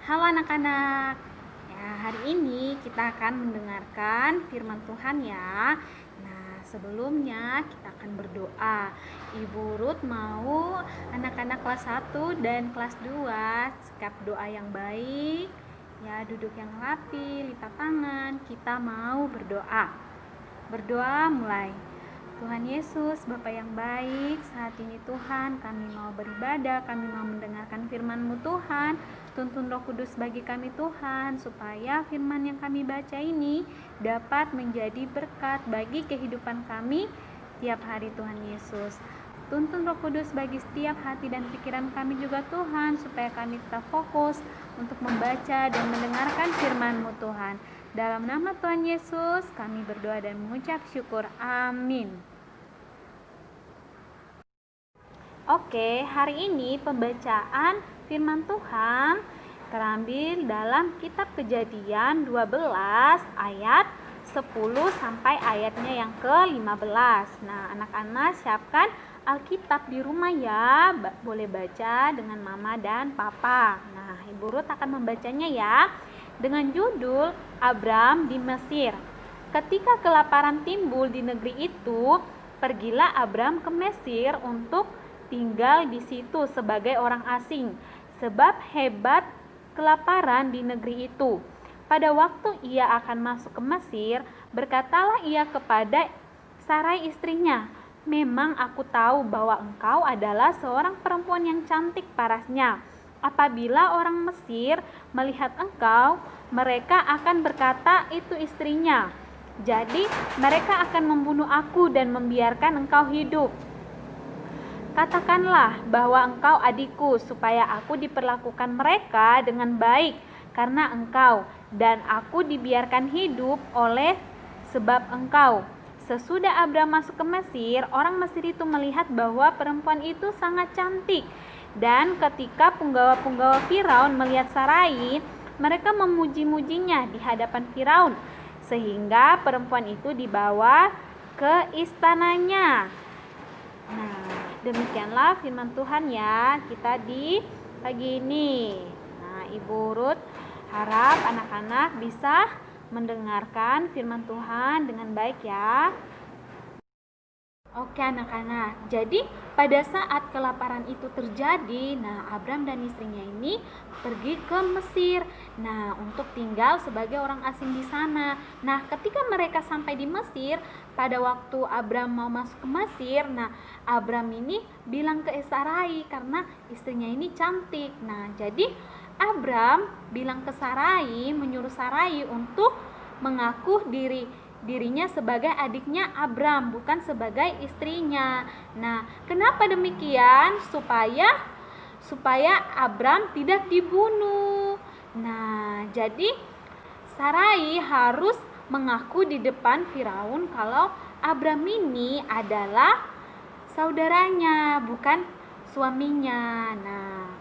Halo anak-anak. Ya, hari ini kita akan mendengarkan firman Tuhan ya. Nah, sebelumnya kita akan berdoa. Ibu Ruth mau anak-anak kelas 1 dan kelas 2 sikap doa yang baik. Ya, duduk yang rapi, lipat tangan. Kita mau berdoa. Berdoa mulai. Tuhan Yesus, Bapa yang baik, saat ini Tuhan kami mau beribadah, kami mau mendengarkan firman-Mu Tuhan. Tuntun Roh Kudus bagi kami Tuhan, supaya firman yang kami baca ini dapat menjadi berkat bagi kehidupan kami tiap hari Tuhan Yesus. Tuntun Roh Kudus bagi setiap hati dan pikiran kami juga Tuhan, supaya kami tetap fokus untuk membaca dan mendengarkan firman-Mu Tuhan. Dalam nama Tuhan Yesus kami berdoa dan mengucap syukur. Amin. Oke, hari ini pembacaan firman Tuhan terambil dalam kitab Kejadian 12 ayat 10 sampai ayatnya yang ke-15. Nah, anak-anak siapkan Alkitab di rumah ya, boleh baca dengan mama dan papa. Nah, Ibu Ruth akan membacanya ya, dengan judul Abram di Mesir. Ketika kelaparan timbul di negeri itu, pergilah Abram ke Mesir untuk tinggal di situ sebagai orang asing, sebab hebat kelaparan di negeri itu. Pada waktu ia akan masuk ke Mesir, berkatalah ia kepada Sarai istrinya, "Memang aku tahu bahwa engkau adalah seorang perempuan yang cantik parasnya. Apabila orang Mesir melihat engkau, mereka akan berkata itu istrinya. Jadi mereka akan membunuh aku dan membiarkan engkau hidup. Katakanlah bahwa engkau adikku, supaya aku diperlakukan mereka dengan baik karena engkau, dan aku dibiarkan hidup oleh sebab engkau." Sesudah Abram masuk ke Mesir, orang Mesir itu melihat bahwa perempuan itu sangat cantik. Dan ketika punggawa-punggawa Firaun melihat Sarai, mereka memuji-mujinya di hadapan Firaun, sehingga perempuan itu dibawa ke istananya. Nah, demikianlah firman Tuhan ya kita di pagi ini. Nah, Ibu Ruth harap anak-anak bisa mendengarkan firman Tuhan dengan baik ya. Oke anak-anak, jadi pada saat kelaparan itu terjadi, nah Abram dan istrinya ini pergi ke Mesir, nah untuk tinggal sebagai orang asing di sana. Nah ketika mereka sampai di Mesir, pada waktu Abram mau masuk ke Mesir, nah Abram ini bilang ke Sarai karena istrinya ini cantik. Nah jadi Abram bilang ke Sarai, menyuruh Sarai untuk mengaku dirinya sebagai adiknya Abram, bukan sebagai istrinya. Nah, kenapa demikian? Supaya Abram tidak dibunuh. Nah, jadi Sarai harus mengaku di depan Firaun kalau Abram ini adalah saudaranya, bukan suaminya. Nah,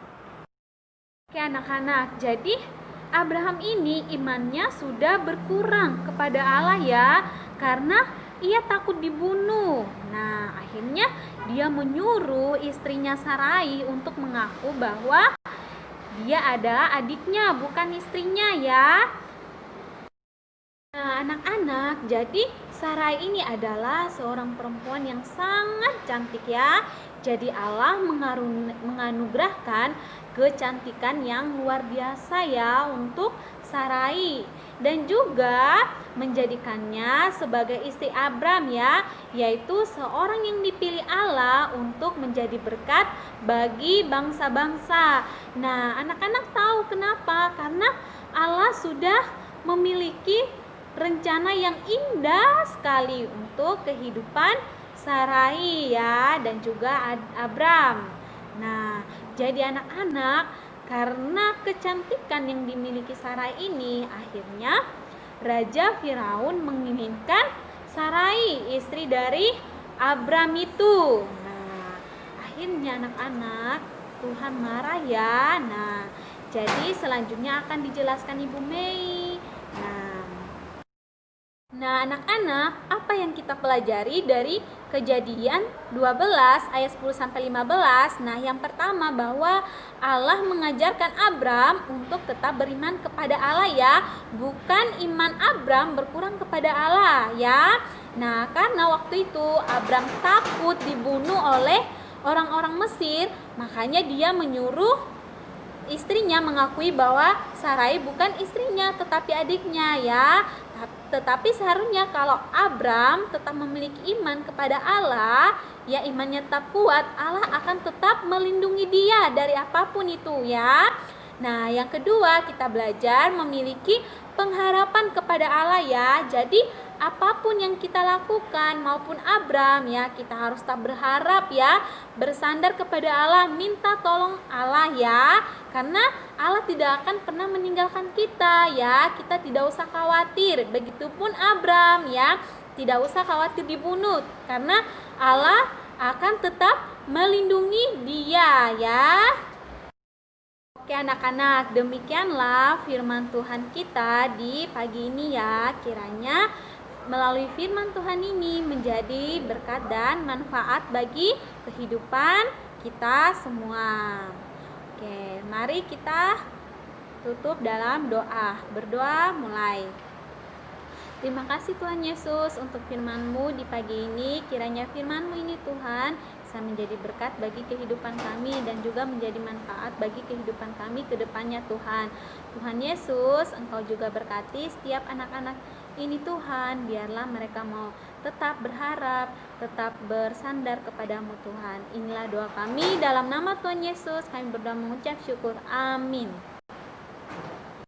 oke anak-anak, jadi Abraham ini imannya sudah berkurang kepada Allah ya, karena ia takut dibunuh. Nah, akhirnya dia menyuruh istrinya Sarai untuk mengaku bahwa dia adalah adiknya, bukan istrinya ya. Nah, anak-anak, jadi Sarai ini adalah seorang perempuan yang sangat cantik ya. Jadi Allah menganugerahkan kecantikan yang luar biasa ya untuk Sarai, dan juga menjadikannya sebagai istri Abram ya, yaitu seorang yang dipilih Allah untuk menjadi berkat bagi bangsa-bangsa. Nah, anak-anak tahu kenapa? Karena Allah sudah memiliki rencana yang indah sekali untuk kehidupan Sarai ya, dan juga Abram. Nah, jadi anak-anak, karena kecantikan yang dimiliki Sarai ini, akhirnya Raja Firaun menginginkan Sarai, istri dari Abram itu. Nah, akhirnya anak-anak, Tuhan marah ya. Nah, jadi selanjutnya akan dijelaskan Ibu Mei. Nah, anak-anak, apa yang kita pelajari dari Kejadian 12 ayat 10 sampai 15? Nah, yang pertama bahwa Allah mengajarkan Abram untuk tetap beriman kepada Allah ya, bukan iman Abram berkurang kepada Allah ya. Nah, karena waktu itu Abram takut dibunuh oleh orang-orang Mesir, makanya dia menyuruh istrinya mengakui bahwa Sarai bukan istrinya tetapi adiknya ya. Tetapi seharusnya kalau Abram tetap memiliki iman kepada Allah, ya imannya tetap kuat, Allah akan tetap melindungi dia dari apapun itu ya. Nah, yang kedua kita belajar memiliki pengharapan kepada Allah ya. Jadi apapun yang kita lakukan maupun Abram ya, kita harus tetap berharap ya, bersandar kepada Allah, minta tolong Allah ya. Karena Allah tidak akan pernah meninggalkan kita ya. Kita tidak usah khawatir. Begitupun Abram ya, tidak usah khawatir dibunuh karena Allah akan tetap melindungi dia ya. Oke anak-anak, demikianlah firman Tuhan kita di pagi ini ya. Kiranya melalui firman Tuhan ini menjadi berkat dan manfaat bagi kehidupan kita semua. Oke, mari kita tutup dalam doa. Berdoa mulai. Terima kasih Tuhan Yesus untuk firman-Mu di pagi ini. Kiranya firman-Mu ini Tuhan bisa menjadi berkat bagi kehidupan kami dan juga menjadi manfaat bagi kehidupan kami ke depannya Tuhan. Tuhan Yesus, Engkau juga berkati setiap anak-anak ini Tuhan. Biarlah mereka mau tetap berharap, tetap bersandar kepadamu Tuhan. Inilah doa kami dalam nama Tuhan Yesus. Kami berdoa mengucap syukur. Amin.